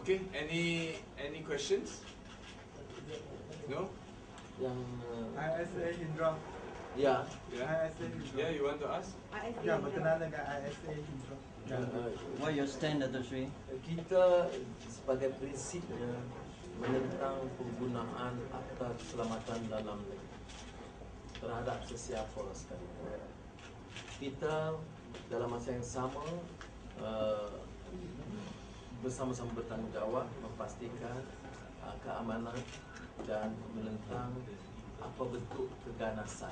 Okay, any questions? No? Yang I.S.A Hindra. ya, I.S.A Hindra. Yeah, you want to ask? Ya, berkenaan dengan I.S.A Hindra. What your stand, Dato' Sri? kita sebagai prinsipnya menentang penggunaan Akta Keselamatan dalam negeri terhadap sesiapa sekalipun. Kita dalam masa yang sama bersama-sama bertanggungjawab memastikan keamanan dan menentang apa bentuk keganasan.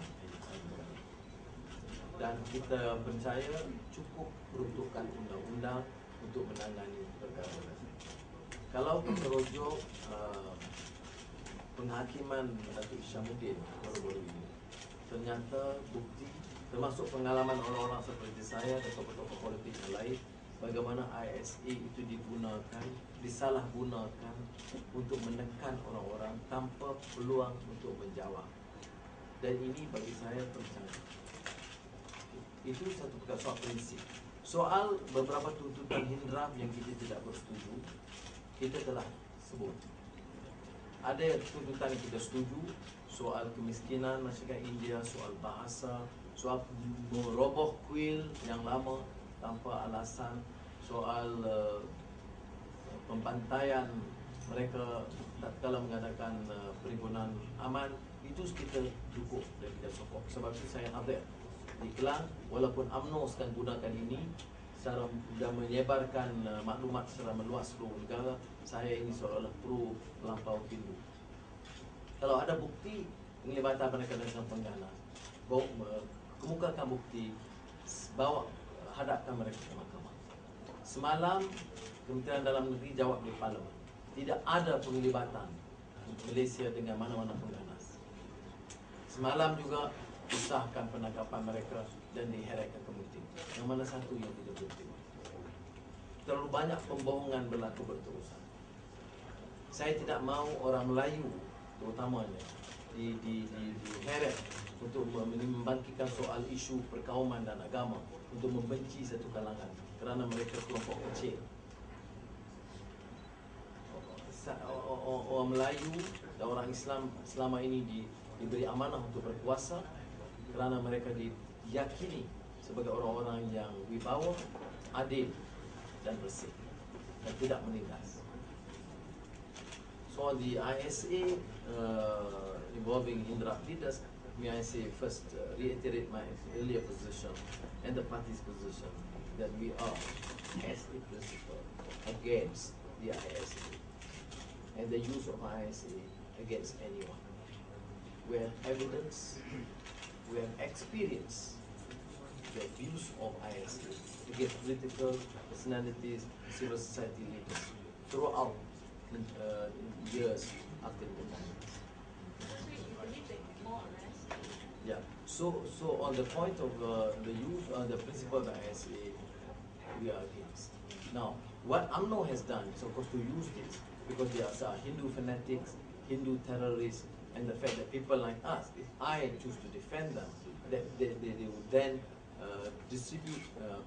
Dan kita percaya cukup peruntukan undang-undang untuk menangani perkara ini. Kalau kita rujuk penghakiman Datuk Isyamuddin baru-baru ini, ternyata bukti termasuk pengalaman orang-orang seperti saya dan tokoh-tokoh politik yang lain, bagaimana I.S.A itu digunakan, disalahgunakan untuk menekan orang-orang tanpa peluang untuk menjawab. Dan ini bagi saya tercela. Itu satu perkara soal prinsip. Soal beberapa tuntutan Hindraf yang kita tidak bersetuju, kita telah sebut. Ada tuntutan yang kita setuju, soal kemiskinan masyarakat India, soal bahasa, soal meroboh kuil yang lama tanpa alasan, soal pembantaian mereka tatkala mengadakan perhimpunan aman, itu kita dukung dan kita sokong. Sebab itu saya hadir di Kelang, walaupun UMNO sekarang gunakan ini secara dan menyebarkan maklumat secara meluas seluruh negara, saya ini seolah-olah pro melampau Hindu. Kalau ada bukti penglibatan mereka dengan pengganas, kemukakan bukti, bawa hadapkan mereka ke mahkamah. Semalam Kementerian Dalam Negeri jawab di Parlimen, tidak ada penglibatan Malaysia dengan mana-mana pengganas. Semalam juga disahkan penangkapan mereka dan diheretkan ke Muti. Yang mana satu yang tidak betul. Terlalu banyak pembohongan berlaku berterusan. Saya tidak mahu orang Melayu terutamanya diheret untuk membangkitkan soal isu perkauman dan agama, untuk membenci satu kalangan kerana mereka kelompok kecil. Orang Melayu dan orang Islam selama ini diberi amanah untuk berkuasa kerana mereka diyakini sebagai orang-orang yang wibawa, adil dan bersih dan tidak menindas. So the I.S.A involving Hindraf leaders, may I say first reiterate my earlier position and the party's position that we are, as a principle, against the I.S.A and the use of I.S.A against anyone. We have evidence, we have experience the abuse of I.S.A against political personalities, civil society leaders throughout years after independence. Yeah. So on the point of the use the principle of I.S.A, we are against. Now, what UMNO has done is, of course, to use this because they are Hindu fanatics, Hindu terrorists, and the fact that people like us, if I choose to defend them, that they would then distribute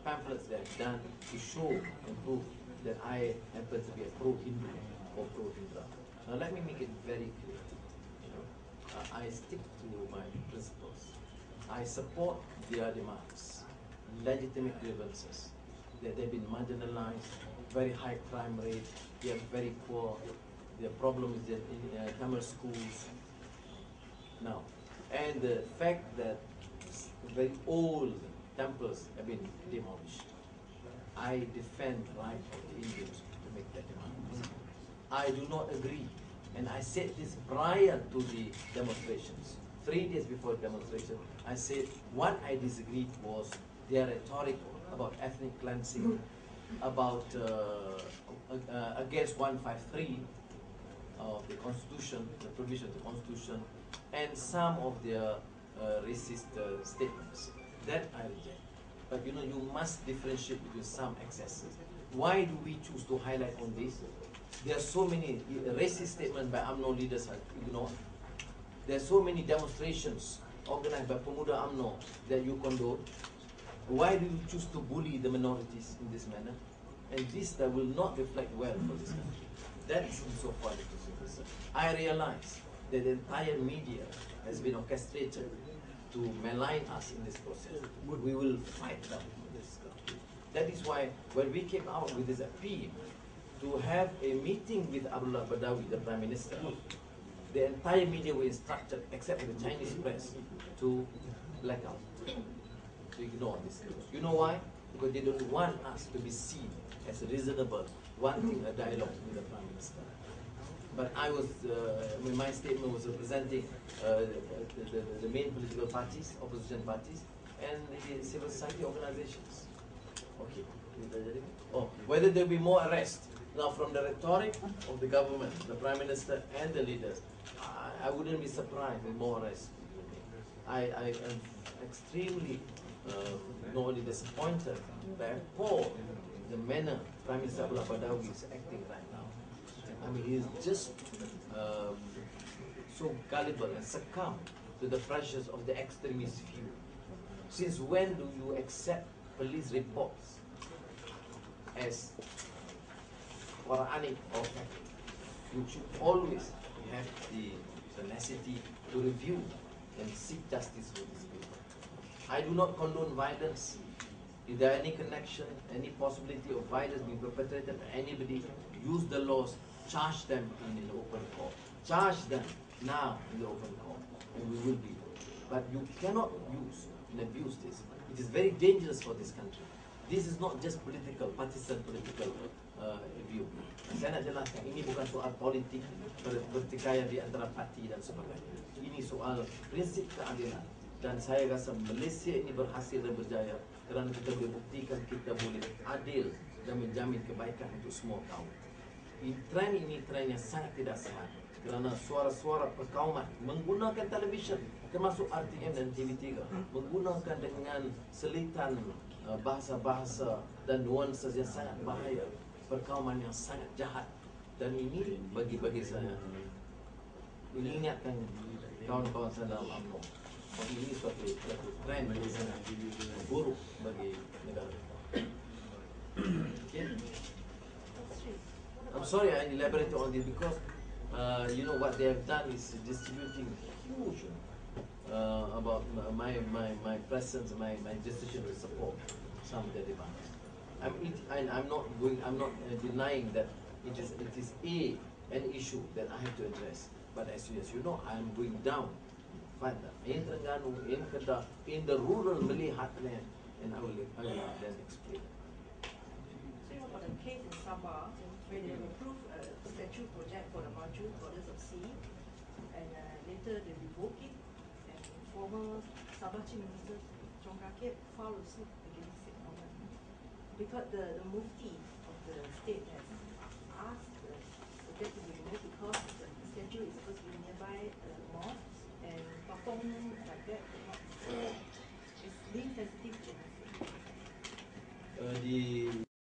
pamphlets that I've done to show and prove that I happen to be a pro-Hindu or pro-Hindra. Now let me make it very clear. I stick to my principles. I support their demands, legitimate grievances, that they've been marginalized, very high crime rate, they are very poor, their problem is that in Tamil schools now, and the fact that very old temples have been demolished. I defend the right of the Indians to make that demand. I do not agree, and I said this prior to the demonstrations. 3 days before the demonstration, I said what I disagreed was their rhetoric about ethnic cleansing, about against 153 of the Constitution, the provision of the Constitution, and some of their racist statements. That I reject. But you must differentiate between some excesses. Why do we choose to highlight on this? There are so many racist statements by UMNO leaders are ignored. There are so many demonstrations organized by Pemuda UMNO that you condone. Why do you choose to bully the minorities in this manner? and that will not reflect well for this country. That is insofar as it is concerned. I realize that the entire media has been orchestrated to malign us in this process. We will fight them in this country. That is why when we came out with this appeal to have a meeting with Abdullah Badawi, the Prime Minister, the entire media were instructed, except for the Chinese press, to black out, to ignore this. You know why? Because they don't want us to be seen as reasonable, wanting a dialogue with the Prime Minister. But I was, my statement was representing the main political parties, opposition parties, and the civil society organizations. Okay. Oh, whether there will be more arrests. Now, from the rhetoric of the government, the Prime Minister and the leaders, I wouldn't be surprised with more arrests. I am extremely not only disappointed, but appalled the manner Prime Minister Abdullah Badawi is acting right now. I mean, he is just so gullible and succumb to the pressures of the extremist view. Since when do you accept police reports as Quranic or Catholic? You should always have the tenacity to review and seek justice for these people. I do not condone violence. If there are any connection, any possibility of violence being perpetrated by anybody, use the laws, charge them in an open court. Charge them now in the open court, and we will be. But you cannot use and abuse this. It is very dangerous for this country. This is not just political, partisan political view. Saya nak jelaskan, ini bukan soal politik bertikaian di antara parti dan sebagainya. Ini soal prinsip keadilan. Dan saya rasa Malaysia ini berhasil dan berjaya kerana kita boleh buktikan kita boleh adil dan menjamin kebaikan untuk semua kaum. Tren ini tren yang sangat tidak sehat kerana suara-suara perkauman menggunakan televisyen termasuk RTM dan TV3 menggunakan dengan selitan bahasa-bahasa dan nuansa yang sangat bahaya, perkauman yang sangat jahat, dan ini bagi saya mengingatkan kawan-kawan saya dalam UMNO. Ini suatu tren yang sangat buruk bagi negara. Okay? I'm sorry I elaborated on this because you know what they have done is distributing huge about my presence, my decision to support some of their demands. I'm not denying that it is an issue that I have to address. But as you know, I'm going down further in Terengganu, in Kedah, in the rural Malay heartland, and I will then explain. So you know about the case in Sabah, where they approved a statue project for the Baju Goddess of Sea, and later they revoked it, and former Sabah Chief Minister Chong Rakit filed a suit against it. Because the Mufti of the state has asked that to be removed because the statue is supposed to be nearby